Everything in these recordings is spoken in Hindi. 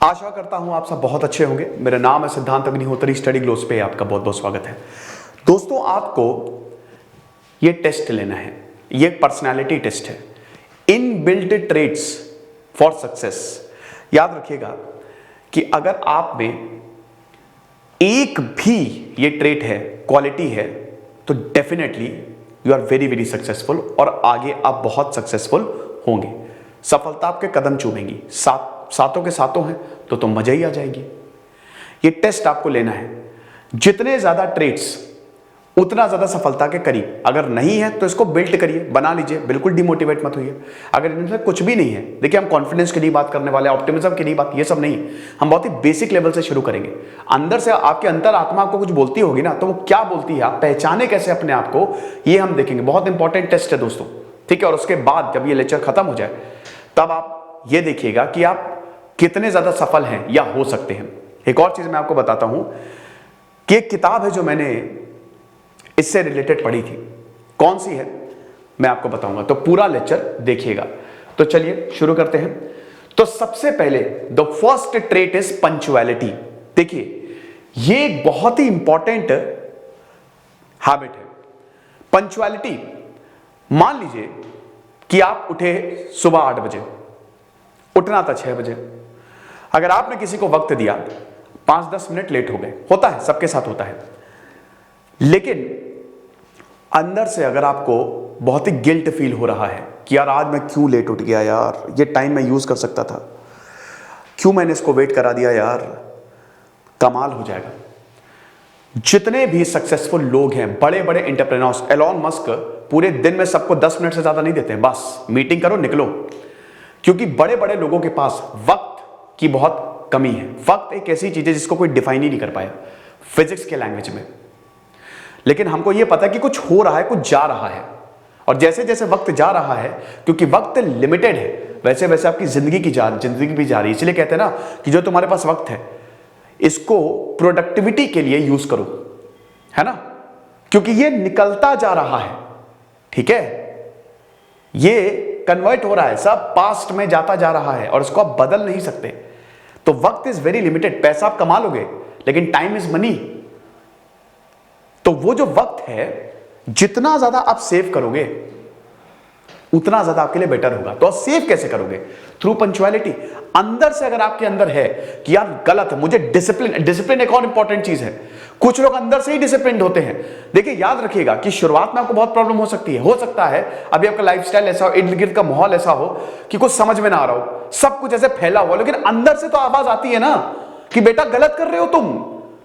आशा करता हूं आप सब बहुत अच्छे होंगे। मेरा नाम है सिद्धांत अग्निहोत्री, स्टडी ग्लोस पे आपका बहुत बहुत स्वागत है। दोस्तों, आपको ये टेस्ट लेना है, ये पर्सनालिटी टेस्ट है, इनबिल्ट ट्रेट्स फॉर सक्सेस। याद रखिएगा कि अगर आप में एक भी ये ट्रेट है, क्वालिटी है, तो definitely you are very very successful और आगे आप बहुत सक्सेसफुल होंगे। सफलता आपके कदम चूमेंगी, सातों के सातों हैं तो मजा ही आ जाएगी। ये टेस्ट आपको लेना है। जितने ज्यादा ट्रेट्स उतना ज्यादा सफलता के करीब। अगर नहीं है तो इसको बिल्ड करिए, बना लीजिए, बिल्कुल डिमोटिवेट मत होइए। अगर इनमें कुछ भी नहीं है, देखिए हम कॉन्फिडेंस की नहीं बात करने वाले, ऑप्टिमिज्म की नहीं बात, ये सब नहीं, हम बहुत ही बेसिक लेवल से शुरू करेंगे। अंदर से आपके अंतर आत्मा आपको कुछ बोलती होगी ना, तो वो क्या बोलती है, आप पहचाने कैसे अपने आप को, ये हम देखेंगे। बहुत इंपॉर्टेंट टेस्ट है दोस्तों, ठीक है। और उसके बाद जब ये लेक्चर खत्म हो जाए तब आप ये देखिएगा कि आप कितने ज्यादा सफल हैं या हो सकते हैं। एक और चीज मैं आपको बताता हूं कि एक किताब है जो मैंने इससे रिलेटेड पढ़ी थी। कौन सी है मैं आपको बताऊंगा, तो पूरा लेक्चर देखिएगा। तो चलिए शुरू करते हैं। तो सबसे पहले the first trait is punctuality. देखिए ये एक बहुत ही इंपॉर्टेंट हैबिट है, पंक्चुअलिटी। मान लीजिए कि आप उठे सुबह 8 बजे, उठना था 6 बजे। अगर आपने किसी को वक्त दिया, 5-10 मिनट लेट हो गए, होता है, सबके साथ होता है। लेकिन अंदर से अगर आपको बहुत ही गिल्ट फील हो रहा है कि यार आज मैं क्यों लेट उठ गया, यार ये टाइम मैं यूज कर सकता था, क्यों मैंने इसको वेट करा दिया, यार कमाल हो जाएगा। जितने भी सक्सेसफुल लोग हैं, बड़े बड़े एंटरप्रेन्योर्स, एलोन मस्क पूरे दिन में सबको 10 मिनट से ज्यादा नहीं देते हैं, बस मीटिंग करो निकलो। क्योंकि बड़े बड़े लोगों के पास वक्त की बहुत कमी है। वक्त एक ऐसी चीज है जिसको कोई डिफाइन ही नहीं कर पाया फिजिक्स के लैंग्वेज में। लेकिन हमको यह पता है कि कुछ हो रहा है, कुछ जा रहा है, और जैसे जैसे वक्त जा रहा है, क्योंकि वक्त लिमिटेड है, वैसे वैसे आपकी जिंदगी भी जा रही है। इसलिए कहते हैं ना कि जो तुम्हारे पास वक्त है इसको प्रोडक्टिविटी के लिए यूज करो, है ना, क्योंकि ये निकलता जा रहा है, ठीक है, ये कन्वर्ट हो रहा है, सब पास्ट में जाता जा रहा है और इसको आप बदल नहीं सकते। तो वक्त इज वेरी लिमिटेड। पैसा आप कमा लोगे लेकिन टाइम इज मनी। तो वो जो वक्त है, जितना ज्यादा आप सेव करोगे उतना ज्यादा आपके लिए बेटर होगा। तो आप सेव कैसे करोगे? Through punctuality. अंदर से अगर आपके अंदर है कि यार गलत है, मुझे डिसिप्लिन एक और इंपॉर्टेंट चीज है। कुछ लोग अंदर से ही डिसिप्लिन्ड होते हैं। देखिए याद रखिएगा कि शुरुआत में आपको बहुत प्रॉब्लम हो सकती है। हो सकता है अभी आपका लाइफस्टाइल ऐसा हो, इर्द गिर्द का माहौल ऐसा हो कि कुछ समझ में ना आ रहा हो, सब कुछ ऐसे फैला हुआ, लेकिन अंदर से तो आवाज आती है ना कि बेटा गलत कर रहे हो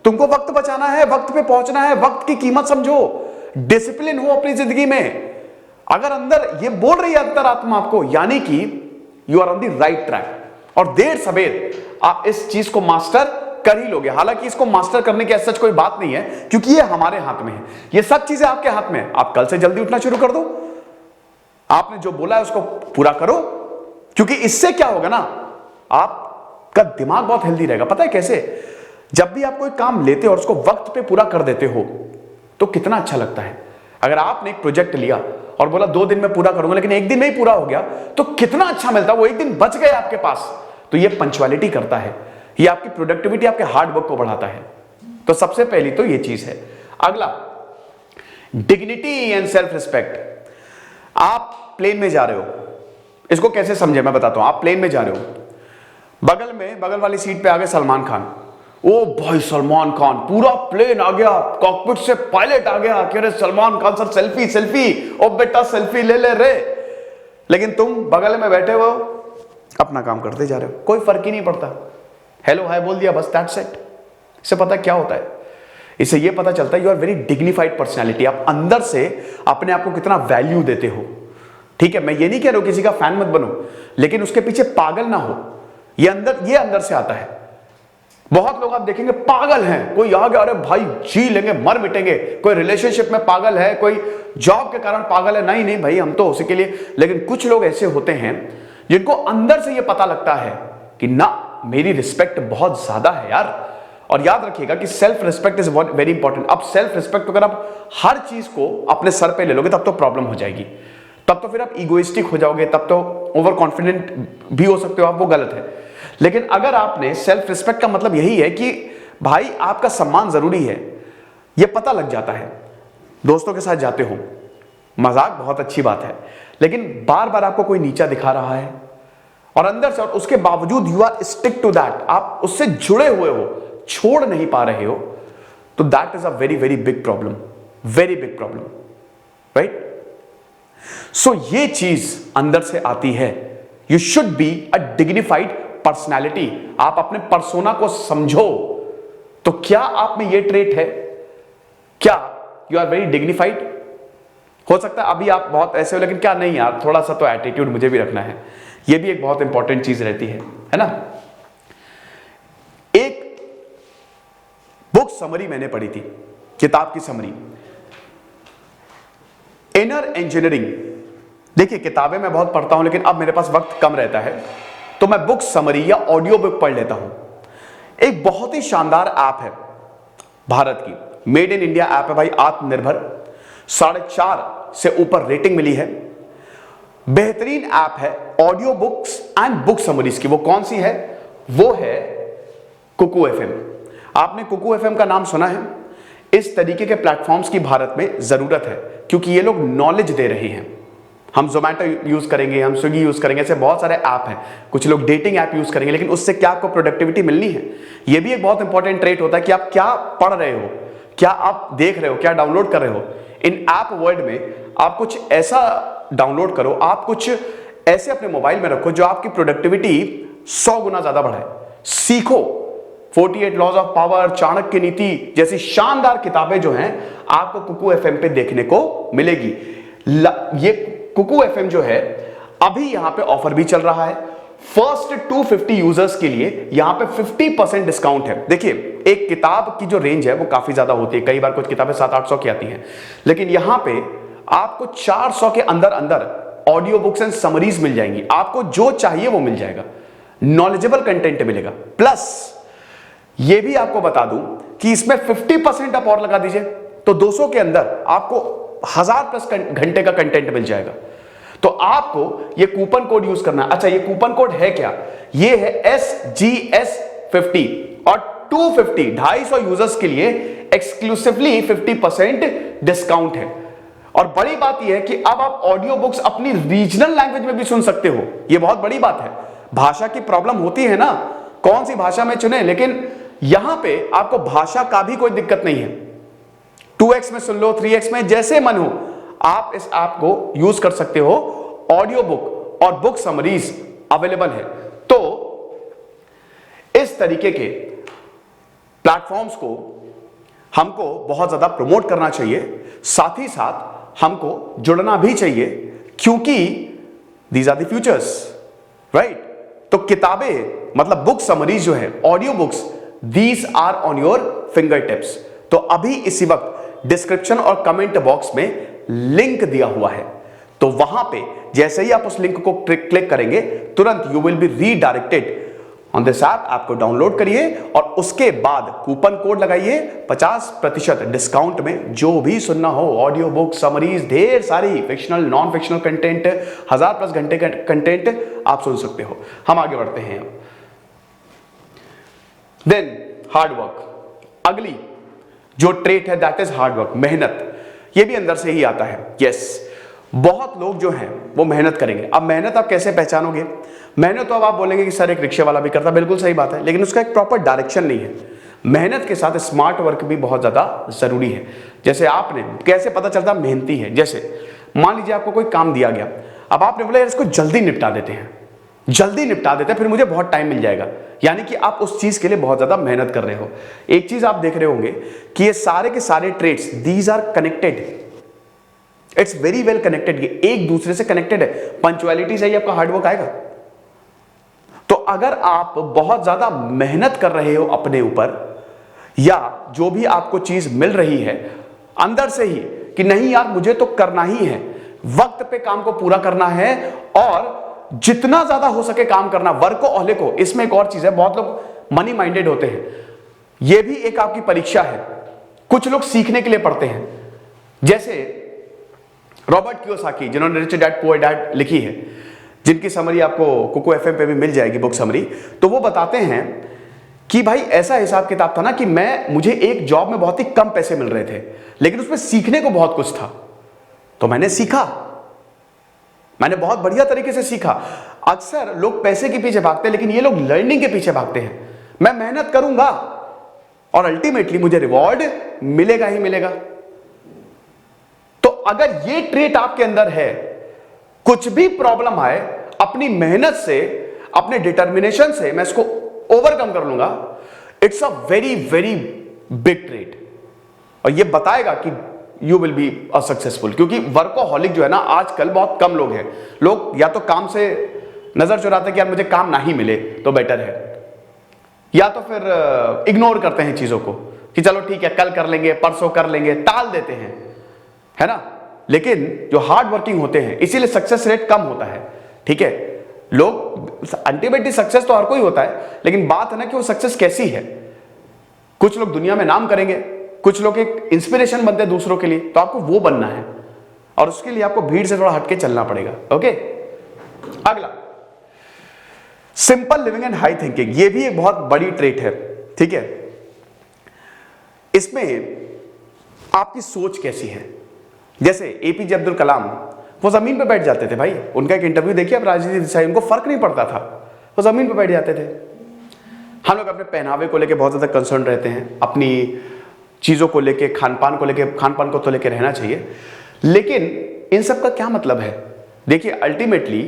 तुमको वक्त बचाना है, वक्त पे पहुंचना है, वक्त की कीमत समझो, डिसिप्लिन हो अपनी जिंदगी में। अगर अंदर ये बोल रही है अंतरात्मा आपको, यानी कि you are on the right track, और देर सवेर आप इस चीज को मास्टर कर ही लोगे। हालांकि इसको मास्टर करने की सच कोई बात नहीं है, क्योंकि ये हमारे हाथ में है, ये सब चीजें आपके हाथ में है। आप कल से जल्दी उठना शुरू कर दो, आपने जो बोला है उसको पूरा करो, क्योंकि इससे क्या होगा ना, आपका दिमाग बहुत हेल्दी रहेगा। पता है कैसे? जब भी आप कोई काम लेते हो और उसको वक्त पे पूरा कर देते हो तो कितना अच्छा लगता है। अगर आपने एक प्रोजेक्ट लिया और बोला 2 दिन में पूरा करूंगा, लेकिन 1 दिन में ही पूरा हो गया, तो कितना अच्छा मिलता है। वो 1 दिन बच गए आपके पास। तो ये पंक्चुअलिटी करता है, ये आपकी प्रोडक्टिविटी, आपके हार्ड वर्क को बढ़ाता है। तो सबसे पहली तो ये चीज है। अगला, डिग्निटी एंड सेल्फ रिस्पेक्ट। आप प्लेन में जा रहे हो, इसको कैसे समझे मैं बताता हूं। आप प्लेन में जा रहे हो, बगल वाली सीट पे आ गए सलमान खान। ओ भाई सलमान खान, पूरा प्लेन आ गया, कॉकपिट से पायलट आ गया कि अरे सलमान खान सर सेल्फी, ओ बेटा सेल्फी ले ले रे। लेकिन तुम बगल में बैठे हो, अपना काम करते जा रहे हो, कोई फर्क ही नहीं पड़ता, हेलो हाय बोल दिया, बस दैट्स इट। इससे पता क्या होता है? इससे यह पता चलता है you are very dignified personality. आप अंदर से अपने आप को कितना वैल्यू देते हो, ठीक है। मैं ये नहीं कह रहा हूं किसी का फैन मत बनो, लेकिन उसके पीछे पागल ना हो। ये अंदर से आता है। बहुत लोग आप देखेंगे पागल हैं, कोई आ गया, अरे भाई जी लेंगे, मर मिटेंगे, कोई रिलेशनशिप में पागल है, कोई जॉब के कारण पागल है, नहीं भाई हम तो उसी के लिए। लेकिन कुछ लोग ऐसे होते हैं जिनको अंदर से यह पता लगता है कि ना मेरी रिस्पेक्ट बहुत ज्यादा है यार। और याद रखिएगा कि self respect is very important. अब सेल्फ रिस्पेक्ट अगर आप हर चीज को अपने सर पे ले लोगे तब तो प्रॉब्लम हो जाएगी, तब तो फिर आप इगोइस्टिक हो जाओगे, तब तो ओवर कॉन्फिडेंट भी हो सकते हो आप, वो गलत है। लेकिन अगर आपने सेल्फ रिस्पेक्ट का मतलब यही है कि भाई आपका सम्मान जरूरी है, यह पता लग जाता है। दोस्तों के साथ जाते हो, मजाक बहुत अच्छी बात है, लेकिन बार बार आपको कोई नीचा दिखा रहा है और अंदर से, और उसके बावजूद you are stick to that, आप उससे जुड़े हुए हो, छोड़ नहीं पा रहे हो, तो that is a very very big problem, very big problem, right? So ये चीज अंदर से आती है। You should be a dignified personality. आप अपने पर्सोना को समझो, तो क्या आप में ये ट्रेट है? क्या यू आर वेरी डिग्निफाइड? हो सकता है अभी आप बहुत ऐसे हो, लेकिन क्या नहीं यार, थोड़ा सा तो एटीट्यूड मुझे भी रखना है। ये भी एक बहुत इंपॉर्टेंट चीज रहती है ना? एक बुक समरी मैंने पढ़ी थी, किताब की समरी, इनर इंजीनियरिंग। देखिए किताबें मैं बहुत पढ़ता हूं, लेकिन अब मेरे पास वक्त कम रहता है, तो मैं बुक समरी या ऑडियो बुक पढ़ लेता हूं। एक बहुत ही शानदार ऐप है, भारत की मेड इन इंडिया ऐप है भाई, आत्मनिर्भर, 4.5 से ऊपर रेटिंग मिली है, बेहतरीन ऐप है audio books and book summaries की। वो कौन सी है? वो है कुकू एफएम। आपने कुकू एफएम का नाम सुना है? इस तरीके के प्लेटफॉर्म्स की भारत में जरूरत है, क्योंकि ये लोग नॉलेज दे रहे हैं। हम जोमेटो यूज करेंगे, हम स्विगी यूज करेंगे, ऐसे बहुत सारे ऐप हैं, कुछ लोग डेटिंग ऐप यूज करेंगे, लेकिन उससे क्या आपको प्रोडक्टिविटी मिलनी है? ये भी एक बहुत इंपॉर्टेंट ट्रेट होता है कि आप क्या पढ़ रहे हो, क्या आप देख रहे हो, क्या डाउनलोड कर रहे हो। इन ऐप वर्ल्ड में आप कुछ ऐसा डाउनलोड करो, आप कुछ ऐसे अपने मोबाइल में रखो जो आपकी प्रोडक्टिविटी 100 गुना ज्यादा बढ़ाए। सीखो 48 लॉज ऑफ पावर, चाणक्य नीति जैसी शानदार किताबें जो हैं आपको कुकू एफएम पे देखने को मिलेगी। ये कुकू एफएम जो है अभी यहां पे ऑफर भी चल रहा है। फर्स्ट 250 यूजर्स के लिए यहां पे 50% डिस्काउंट है। देखिए एक किताब की जो रेंज है वो काफी ज्यादा होती है, कई बार कुछ किताबें 700-800 की आती हैं, लेकिन यहां पे आपको 400 के अंदर अंदर ऑडियो बुक्स एंड समरीज मिल जाएंगी। आपको जो चाहिए वो मिल जाएगा, नॉलेजेबल कंटेंट मिलेगा। प्लस ये भी आपको बता दूं कि इसमें 50% आप और लगा दीजिए तो 200 के अंदर आपको 1000+ घंटे का कंटेंट मिल जाएगा। तो आपको ये कूपन कोड यूज करना है। अच्छा ये कूपन कोड है क्या? ये है SGS50 और 250 यूजर्स के लिए एक्सक्लूसिवली 50% डिस्काउंट है। और बड़ी बात यह है कि अब आप ऑडियो बुक्स अपनी रीजनल लैंग्वेज में भी सुन सकते हो। यह बहुत बड़ी बात है। भाषा की प्रॉब्लम होती है ना, कौन सी भाषा में चुने, लेकिन यहां पे आपको भाषा का भी कोई दिक्कत नहीं है। 2x में सुन लो, 3x में, जैसे मन हो आप इस ऐप को यूज कर सकते हो। ऑडियो बुक और बुक समरीज अवेलेबल है। तो इस तरीके के प्लेटफॉर्म्स को हमको बहुत ज्यादा प्रमोट करना चाहिए, साथ ही साथ हमको जुड़ना भी चाहिए, क्योंकि these are the futures, right? तो किताबें मतलब बुक समरीज जो है, audio books, these are on your finger tips. तो अभी इसी वक्त डिस्क्रिप्शन और कमेंट बॉक्स में लिंक दिया हुआ है, तो वहां पे जैसे ही आप उस लिंक को क्लिक करेंगे तुरंत you will be redirected on this app. आपको डाउनलोड करिए और उसके बाद कूपन कोड लगाइए 50% डिस्काउंट में। जो भी सुनना हो, ऑडियो बुक समरीज, ढेर सारी फिक्शनल नॉन फिक्शनल कंटेंट, 1000+ घंटे का कंटेंट आप सुन सकते हो। हम आगे बढ़ते हैं। देन हार्ड वर्क, अगली जो ट्रेट है दैट इज हार्ड वर्क, मेहनत। ये भी अंदर से ही आता है। यस, बहुत लोग जो हैं वो मेहनत करेंगे। अब मेहनत आप कैसे पहचानोगे? मेहनत तो अब आप बोलेंगे कि सर एक रिक्शे वाला भी करता, बिल्कुल सही बात है, लेकिन उसका एक प्रॉपर डायरेक्शन नहीं है। मेहनत के साथ स्मार्ट वर्क भी बहुत ज्यादा जरूरी है। जैसे आपने कैसे पता चलता मेहनती है? जैसे मान लीजिए आपको कोई काम दिया गया, अब आपने बोला यार इसको जल्दी निपटा देते हैं, जल्दी निपटा देते हैं, फिर मुझे बहुत टाइम मिल जाएगा। यानी कि आप उस चीज के लिए बहुत ज्यादा मेहनत कर रहे हो। एक चीज आप देख रहे होंगे कि ये सारे के सारे trades, these are connected, it's very well connected, ये एक दूसरे से कनेक्टेड है। पंक्चुअलिटी से ही आपका हार्डवर्क आएगा। तो अगर आप बहुत ज्यादा मेहनत कर रहे हो अपने ऊपर, या जो भी आपको चीज मिल रही है अंदर से ही कि नहीं यार मुझे तो करना ही है, वक्त पे काम को पूरा करना है और जितना ज्यादा हो सके काम करना, वर्कोहॉलिक हो। इसमें एक और चीज है, बहुत लोग मनी माइंडेड होते हैं, यह भी एक आपकी परीक्षा है। कुछ लोग सीखने के लिए पढ़ते हैं, जैसे रॉबर्ट कियोसाकी जिन्होंने रिच डैड पुअर डैड लिखी है। जिनकी समरी आपको कुकू एफएम पे भी मिल जाएगी, बुक समरी। तो वो बताते हैं कि भाई ऐसा हिसाब किताब था ना कि मुझे एक जॉब में बहुत ही कम पैसे मिल रहे थे, लेकिन उसमें सीखने को बहुत कुछ था। तो मैंने सीखा, मैंने बहुत बढ़िया तरीके से सीखा। अक्सर लोग पैसे के पीछे भागते हैं, लेकिन ये लोग लर्निंग के पीछे भागते हैं। मैं मेहनत करूंगा और अल्टीमेटली मुझे रिवॉर्ड मिलेगा ही मिलेगा। तो अगर ये ट्रेट आपके अंदर है, कुछ भी प्रॉब्लम आए, अपनी मेहनत से, अपने डिटर्मिनेशन से मैं इसको ओवरकम कर लूंगा, it's a very very big trait. और ये बताएगा कि you will be a successful. क्योंकि वर्कोहॉलिक जो है ना, आजकल बहुत कम लोग हैं। लोग या तो काम से नजर चुराते हैं कि यार मुझे काम ना ही मिले तो बेटर है, या तो फिर इग्नोर करते हैं चीजों को कि चलो ठीक है कल कर लेंगे, परसों कर लेंगे, टाल देते हैं, है ना। लेकिन जो हार्ड वर्किंग होते हैं, इसीलिए सक्सेस रेट कम होता है। ठीक है, लोग अल्टीमेटली सक्सेस तो हर कोई होता है, लेकिन बात है ना कि वो सक्सेस कैसी है। कुछ लोग दुनिया में नाम करेंगे, कुछ लोग एक इंस्पिरेशन बनते हैं दूसरों के लिए, तो आपको वो बनना है और उसके लिए आपको भीड़ से थोड़ा हटके चलना पड़ेगा। ओके, अगला simple living and high thinking. ये भी एक बहुत बड़ी ट्रेट है। ठीक है, इसमें आपकी सोच कैसी है। जैसे एपीजे अब्दुल कलाम, वो जमीन पे बैठ जाते थे भाई। उनका एक इंटरव्यू देखिए आप, राजनीति दिशाएं, उनको फर्क नहीं पड़ता था, वो जमीन पे बैठ जाते थे। हम लोग अपने पहनावे को लेके बहुत ज्यादा कंसर्न रहते हैं, अपनी चीजों को लेके, खान पान को तो लेके रहना चाहिए, लेकिन इन सब का क्या मतलब है। देखिए अल्टीमेटली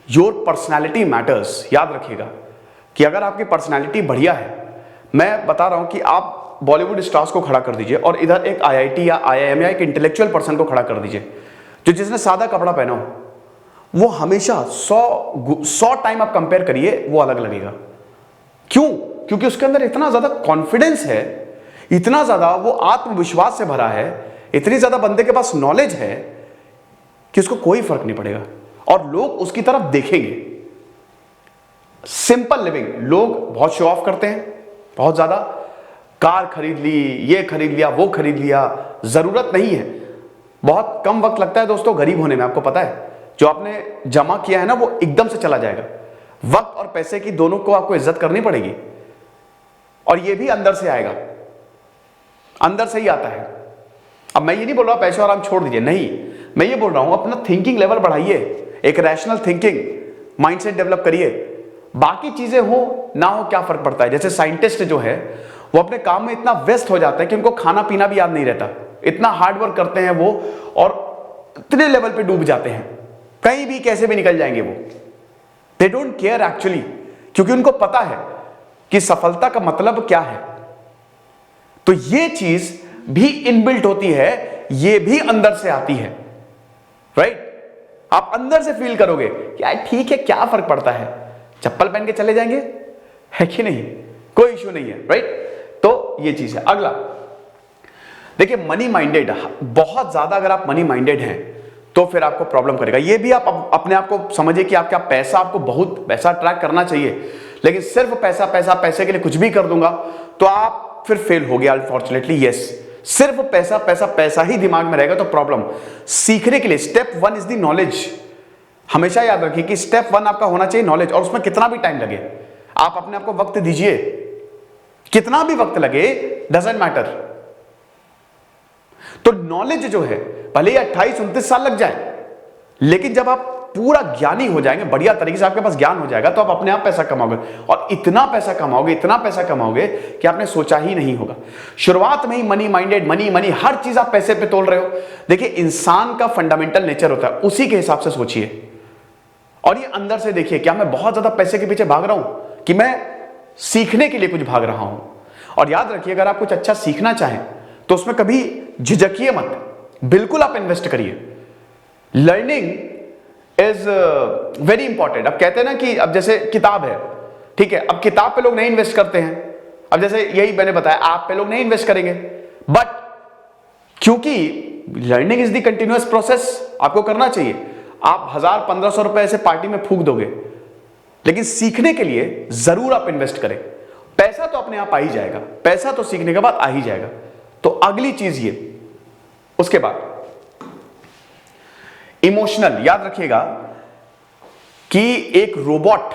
योर पर्सनैलिटी मैटर्स। याद रखिएगा कि अगर आपकी पर्सनैलिटी बढ़िया है, मैं बता रहा हूं कि आप बॉलीवुड स्टार्स को खड़ा कर दीजिए और इधर एक आईआईटी या आईआईएम या एक इंटेलेक्चुअल पर्सन को खड़ा कर दीजिए, जो जिसने सादा कपड़ा पहना हो, वो हमेशा 100 टाइम आप कंपेयर करिए, वो अलग लगेगा। क्यों? क्योंकि उसके अंदर इतना ज्यादा कॉन्फिडेंस है, इतना ज्यादा वो आत्मविश्वास से भरा है, इतनी ज्यादा बंदे के पास नॉलेज है कि उसको कोई फर्क नहीं पड़ेगा और लोग उसकी तरफ देखेंगे। सिंपल लिविंग, लोग बहुत शो ऑफ करते हैं, बहुत ज्यादा कार खरीद ली, ये खरीद लिया, वो खरीद लिया, जरूरत नहीं है। बहुत कम वक्त लगता है दोस्तों गरीब होने में, आपको पता है। जो आपने जमा किया है ना, वो एकदम से चला जाएगा। वक्त और पैसे की दोनों को आपको इज्जत करनी पड़ेगी, और ये भी अंदर से आएगा, अंदर से ही आता है। अब मैं ये नहीं बोल रहा पैसे और आराम छोड़ दीजिए, नहीं, मैं ये बोल रहा हूं अपना थिंकिंग लेवल बढ़ाइए, एक रैशनल थिंकिंग माइंडसेट डेवलप करिए। बाकी चीजें हो ना हो क्या फर्क पड़ता है। जैसे साइंटिस्ट जो है, वो अपने काम में इतना व्यस्त हो जाता है कि उनको खाना पीना भी याद नहीं रहता, इतना हार्ड वर्क करते हैं वो, और इतने लेवल पे डूब जाते हैं, कहीं भी कैसे भी निकल जाएंगे वो। दे डोंट केयर एक्चुअली, क्योंकि उनको पता है कि सफलता का मतलब क्या है। तो ये चीज भी इनबिल्ट होती है, ये भी अंदर से आती है, राइट। आप अंदर से फील करोगे कि यार ठीक है, क्या फर्क पड़ता है, चप्पल पहन के चले जाएंगे, है कि नहीं, कोई इश्यू नहीं है, राइट। तो ये चीज है। अगला देखिए मनी माइंडेड, बहुत ज्यादा अगर आप मनी माइंडेड हैं तो फिर आपको प्रॉब्लम करेगा। ये भी आप अपने आप को समझिए कि आपका पैसा, आपको बहुत पैसा अट्रैक्ट करना चाहिए, लेकिन सिर्फ पैसा पैसा पैसे के लिए कुछ भी कर दूंगा तो आप फिर फेल हो गया अनफॉर्चुनेटली। यस, सिर्फ पैसा पैसा पैसा ही दिमाग में रहेगा तो प्रॉब्लम। सीखने के लिए स्टेप 1 इज द नॉलेज। हमेशा याद रखिए कि स्टेप 1 आपका होना चाहिए नॉलेज, और उसमें कितना भी टाइम लगे आप अपने आप को वक्त दीजिए, कितना भी वक्त लगे, डजंट मैटर। तो नॉलेज जो है, भले ही 28-29 साल लग जाए, लेकिन जब आप पूरा ज्ञानी हो जाएंगे, बढ़िया तरीके से आपके पास ज्ञान हो जाएगा, तो आप अपने आप पैसा कमाओगे, और इतना पैसा कमाओगे, इतना पैसा कमाओगे कि आपने सोचा ही नहीं होगा। शुरुआत में ही मनी माइंडेड, मनी मनी, हर चीज आप पैसे पे तोल रहे हो। देखिए इंसान का फंडामेंटल नेचर होता है, उसी के हिसाब से सोचिए, और ये अंदर से देखिए, क्या मैं बहुत ज्यादा पैसे के पीछे भाग रहा हूं कि मैं सीखने के लिए कुछ भाग रहा हूं। और याद रखिए, अगर आप कुछ अच्छा सीखना चाहें तो उसमें कभी झिझकिए मत, बिल्कुल आप इन्वेस्ट करिए। Learning is very important. अब कहते हैं ना कि अब जैसे किताब है, ठीक है, अब किताब पे लोग नहीं इन्वेस्ट करते हैं। अब जैसे यही मैंने बताया, आप पे लोग नहीं इन्वेस्ट करेंगे, बट क्योंकि learning is the continuous process, आपको करना चाहिए। आप 1000-1500 रुपए ऐसे पार्टी में फूंक दोगे, लेकिन सीखने के लिए जरूर आप इन्वेस्ट करें। पैसा तो अपने आप आ ही जाएगा, पैसा तो सीखने के बाद आ ही जाएगा। तो अगली चीज ये, उसके बाद इमोशनल। याद रखिएगा, कि एक रोबोट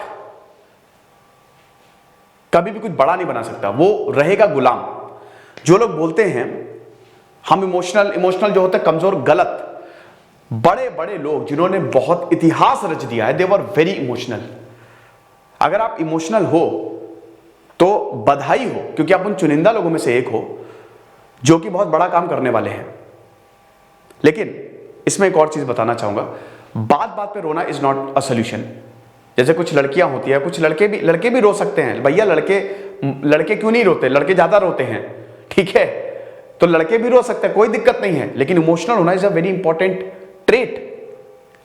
कभी भी कुछ बड़ा नहीं बना सकता, वो रहेगा गुलाम। जो लोग बोलते हैं हम इमोशनल जो होता है कमजोर, गलत। बड़े बड़े लोग जिन्होंने बहुत इतिहास रच दिया है, दे वर वेरी इमोशनल। अगर आप इमोशनल हो तो बधाई हो, क्योंकि आप उन चुनिंदा लोगों में से एक हो जो कि बहुत बड़ा काम करने वाले हैं। लेकिन इसमें एक और चीज बताना चाहूंगा, बात बात पे रोना इज नॉट अ सोल्यूशन। जैसे कुछ लड़कियां होती है, कुछ लड़के भी रो सकते हैं। भैया लड़के क्यों नहीं रोते? लड़के ज्यादा रोते हैं, ठीक है, तो लड़के भी रो सकते हैं, कोई दिक्कत नहीं है। लेकिन इमोशनल होना is a very important trait.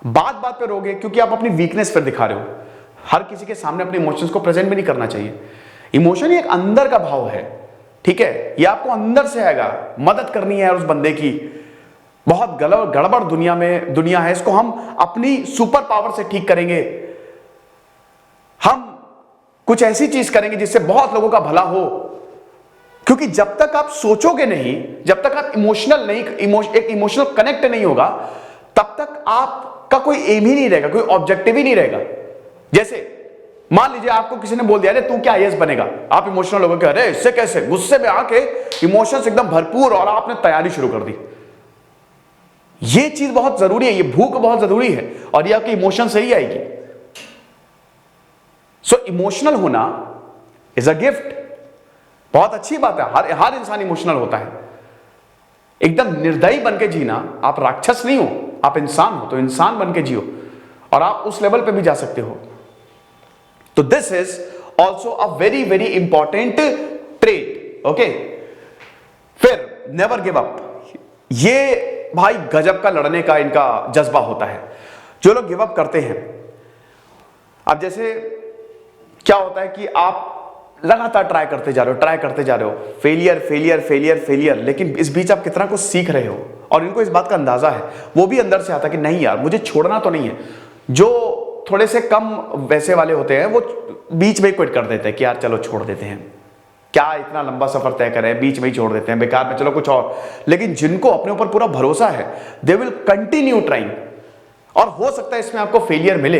बात बात पे रोगे क्योंकि आप अपनी वीकनेस पर दिखा रहे हो। हर किसी के सामने अपने इमोशंस को प्रेजेंट भी नहीं करना चाहिए। इमोशन एक अंदर का भाव है, ठीक है, ये आपको अंदर से आएगा। मदद करनी है उस बंदे की, बहुत गड़बड़ दुनिया है, इसको हम अपनी सुपर पावर से ठीक करेंगे। हम कुछ ऐसी चीज करेंगे जिससे बहुत लोगों का भला हो। क्योंकि जब तक आप सोचोगे नहीं, जब तक आप एक इमोशनल कनेक्ट नहीं होगा, तब तक आपका कोई एम ही नहीं रहेगा, कोई ऑब्जेक्टिव ही नहीं रहेगा। जैसे मान लीजिए आपको किसी ने बोल दिया अरे तू क्या आईएएस बनेगा, आप इमोशनल हो गए, अरे इससे कैसे, गुस्से में आके इमोशंस एकदम भरपूर, और आपने तैयारी शुरू कर दी। ये चीज बहुत जरूरी है, ये भूख बहुत जरूरी है, और ये आपके इमोशन से ही आएगी। सो इमोशनल होना इज अ गिफ्ट, बहुत अच्छी बात है। हर इंसान इमोशनल होता है। एकदम निर्दयी बन के जीना, आप राक्षस नहीं हो, आप इंसान हो, तो इंसान बन के जियो, और आप उस लेवल पे भी जा सकते हो। तो this is also a very very important trait. Okay, फिर नेवर गिव अप। ये भाई गजब का लड़ने का इनका जज्बा होता है। जो लोग गिव अप करते हैं, अब जैसे क्या होता है कि आप लगातार ट्राई करते जा रहे हो, फेलियर, लेकिन इस बीच आप कितना कुछ सीख रहे हो, और इनको इस बात का अंदाजा है, वो भी अंदर से आता है कि नहीं यार मुझे छोड़ना तो नहीं है। जो थोड़े से कम वैसे वाले होते हैं वो बीच में क्विट कर देते हैं कि यार चलो छोड़ देते हैं, क्या इतना लंबा सफर तय करें, बीच में ही छोड़ देते हैं, बेकार में, चलो कुछ और। लेकिन जिनको अपने ऊपर पूरा भरोसा है, दे विल कंटिन्यू ट्राइंग। और हो सकता है इसमें आपको फेलियर मिले,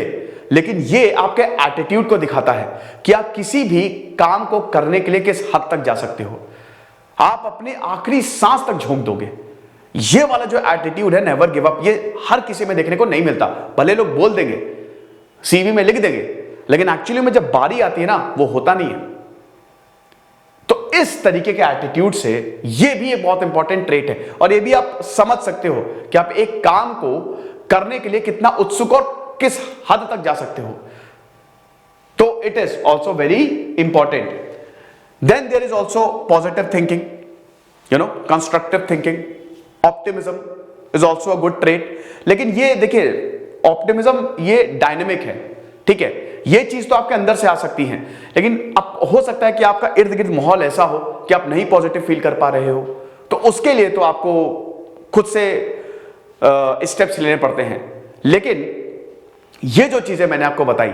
लेकिन ये आपके एटीट्यूड को दिखाता है कि आप किसी भी काम को करने के लिए किस हद तक जा सकते हो। आप अपने आखिरी सांस तक झोंक दोगे। ये वाला जो एटीट्यूड है, नेवर गिव अप, ये हर किसी में देखने को नहीं मिलता। भले लोग बोल देंगे, सीवी में लिख देंगे, लेकिन एक्चुअली में जब बारी आती है ना, वो होता नहीं है। तो इस तरीके के एटीट्यूड से, ये भी एक बहुत इंपॉर्टेंट ट्रेट है, और ये भी आप समझ सकते हो कि आप एक काम को करने के लिए कितना उत्सुक और किस हद तक जा सकते हो। तो it is also very important. Then there is also positive thinking, constructive thinking, optimism is also a good trait. लेकिन ये देखिए, ऑप्टिमिज्म ये डायनेमिक है, ठीक है, ये चीज तो आपके अंदर से आ सकती है, लेकिन अब हो सकता है कि आपका इर्द गिर्द माहौल ऐसा हो कि आप नहीं पॉजिटिव फील कर पा रहे हो, तो उसके लिए तो आपको खुद से स्टेप्स लेने पड़ते हैं। लेकिन ये जो चीजें मैंने आपको बताई,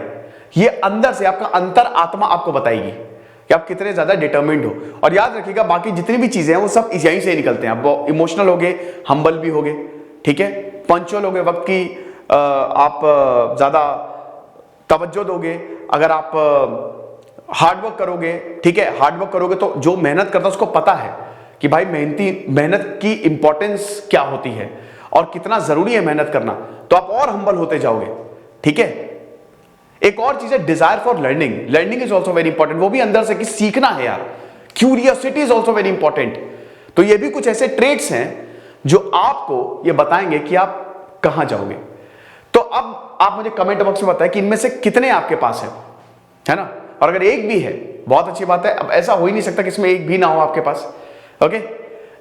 ये अंदर से आपका अंतर आत्मा आपको बताएगी कि आप कितने ज्यादा डिटर्मिन्ड हो। और याद रखिएगा, बाकी जितनी भी चीजें हैं वो सब यहीं से निकलते हैं। आप इमोशनल हो गए, हम्बल भी हो गए, ठीक है, पंचुअल हो गए, वक्त की आप ज्यादा तवज्जो दोगे, अगर आप हार्डवर्क करोगे, ठीक है, हार्डवर्क करोगे तो जो मेहनत करता है उसको पता है कि भाई मेहनत की इंपॉर्टेंस क्या होती है और कितना जरूरी है मेहनत करना, तो आप और हम्बल होते जाओगे, ठीक है। एक और चीज है desire for learning is also very important. वो भी अंदर से कि सीखना है यार, curiosity is also very important. तो ये भी कुछ ऐसे ट्रेट्स हैं जो आपको ये बताएंगे कि आप कहां जाओगे। तो अब आप मुझे कमेंट बॉक्स में बताएं कि इनमें से कितने आपके पास है ना, और अगर एक भी है बहुत अच्छी बात है। अब ऐसा हो ही नहीं सकता कि इसमें एक भी ना हो आपके पास, ओके,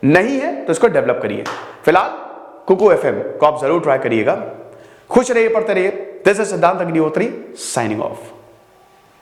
नहीं है तो इसको डेवलप करिए। फिलहाल कुकू एफएम को आप जरूर ट्राई करिएगा। खुश रहिए, पढ़ते रहिए। दिस इज सिद्धांत अग्निहोत्री साइनिंग ऑफ।